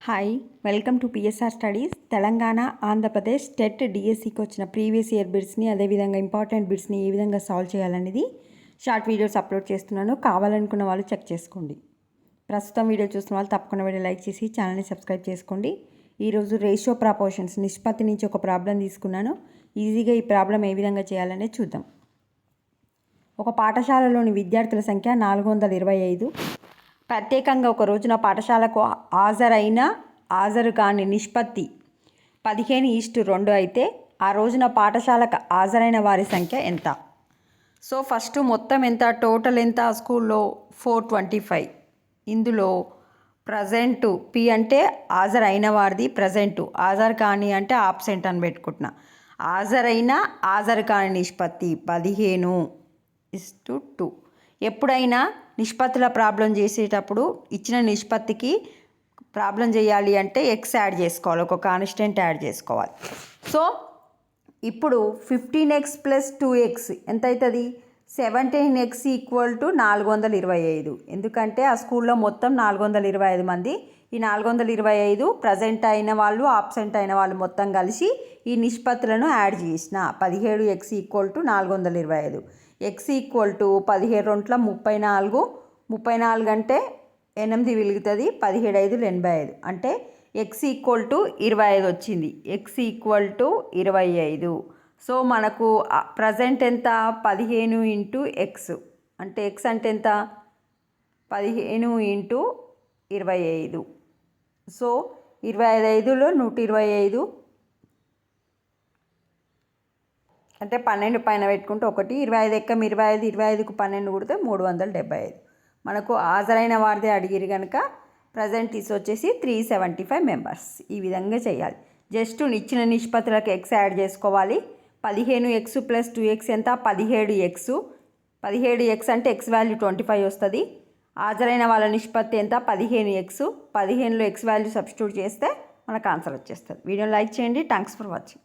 Hi welcome to PSR studies. Telangana Andhra Pradesh TET డిఎస్సికి వచ్చిన previous year బిట్స్ని అదేవిధంగా ఇంపార్టెంట్ బిట్స్ని ఏ విధంగా సాల్వ్ చేయాలనేది షార్ట్ వీడియోస్ అప్లోడ్ చేస్తున్నాను. కావాలనుకున్న వాళ్ళు చెక్ చేసుకోండి. ప్రస్తుతం వీడియో చూస్తున్న వాళ్ళు తప్పకుండా వీడియో లైక్ చేసి ఛానల్ని సబ్స్క్రైబ్ చేసుకోండి. ఈరోజు రేషియో ప్రాపోర్షన్స్ నిష్పత్తి నుంచి ఒక ప్రాబ్లం తీసుకున్నాను. ఈజీగా ఈ ప్రాబ్లం ఏ విధంగా చేయాలనేది చూద్దాం. ఒక పాఠశాలలోని విద్యార్థుల సంఖ్య 425. ప్రత్యేకంగా ఒక రోజున పాఠశాలకు హాజరు కాని నిష్పత్తి 15:2 అయితే ఆ రోజున పాఠశాలకు హాజరైన వారి సంఖ్య ఎంత? సో ఫస్ట్ మొత్తం ఎంత, టోటల్ ఎంత స్కూల్లో 425. ఇందులో ప్రజెంటు పి అంటే హాజరైన వారిది, ప్రజెంటు హాజరు కాని అంటే ఆబ్సెంట్ అని పెట్టుకుంటున్నా. హాజరు కాని నిష్పత్తి 15:2. ఎప్పుడైనా నిష్పత్తుల ప్రాబ్లం చేసేటప్పుడు ఇచ్చిన నిష్పత్తికి ప్రాబ్లం చేయాలి అంటే ఎక్స్ యాడ్ చేసుకోవాలి, ఒక కాన్స్టెంట్ యాడ్ చేసుకోవాలి. సో ఇప్పుడు 15x + 2x ఎంత అవుతుంది? 17x = 425. ఎందుకంటే ఆ స్కూల్లో మొత్తం 425 మంది. ఈ 425 ప్రజెంట్ అయిన వాళ్ళు, ఆబ్సెంట్ అయిన వాళ్ళు మొత్తం కలిసి ఈ నిష్పత్తులను యాడ్ చేసిన 17x = 425. x = 17 34. 34 అంటే 8 విలుగుతుంది. 17 5 85 అంటే x = 25 వచ్చింది. x = 25. సో మనకు ప్రజెంట్ ఎంత? 15 × x అంటే x అంటే ఎంత? 15 × 25. సో 25 125 అంటే 12 పైన పెట్టుకుంటే 1, 25 ఎక్కం 25, 25కు 12 కొడితే 375. మనకు హాజరైన వారిదే అడిగిరు కనుక ప్రజెంట్ వచ్చేసి 375 మెంబర్స్. ఈ విధంగా చేయాలి. జస్ట్ ఇచ్చిన నిష్పత్తులకు ఎక్స్ యాడ్ చేసుకోవాలి. 15x + 2x ఎంత? 17x. 17x అంటే ఎక్స్ వాల్యూ 25 వస్తుంది. హాజరైన వాళ్ళ నిష్పత్తి ఎంత? 15x. 15లో ఎక్స్ వాల్యూ సబ్స్టిట్యూట్ చేస్తే మనకు ఆన్సర్ వచ్చేస్తుంది. వీడియోని లైక్ చేయండి. Thanks for watching.